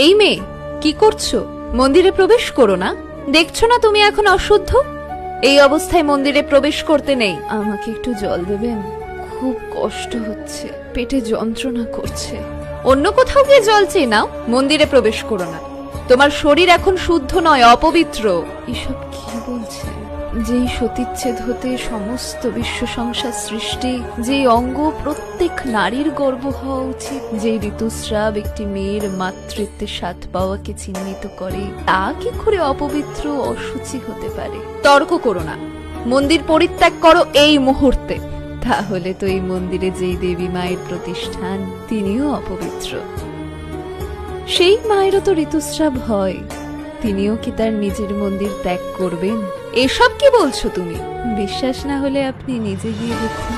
এই মেয়ে, কি করছো? মন্দিরে প্রবেশ করো না। দেখছো না তুমি এখন অশুদ্ধ? এই অবস্থায় মন্দিরে প্রবেশ করতে নেই। আমাকে একটু জল দেবেন? খুব কষ্ট হচ্ছে, পেটে যন্ত্রণা করছে। অন্য কোথাও গিয়ে জল চেয়ে নাও, মন্দিরে প্রবেশ করো না। তোমার শরীর এখন শুদ্ধ নয়, অপবিত্র। এসব কি বলছে? যেই সতীচ্ছেদ হতে সমস্ত বিশ্ব সংসার সৃষ্টি, যেই অঙ্গ প্রত্যেক নারীর গর্ব হওয়া উচিত, যেই ঋতুস্রাব একটি মেয়ের মাতৃত্বে স্বাদ পাওয়াকে চিহ্নিত করে, তা কি করে অপবিত্র অসুচি হতে পারে? তর্ক করো না, মন্দির পরিত্যাগ করো এই মুহূর্তে। তাহলে তো এই মন্দিরে যেই দেবী মায়ের প্রতিষ্ঠান, তিনিও অপবিত্র। সেই মায়েরও তো ঋতুস্রাব হয়, তিনিও কি তার নিজের মন্দির ত্যাগ করবেন? এসব কি বলছো তুমি? বিশ্বাস না হলে আপনি নিজে গিয়ে দেখুন।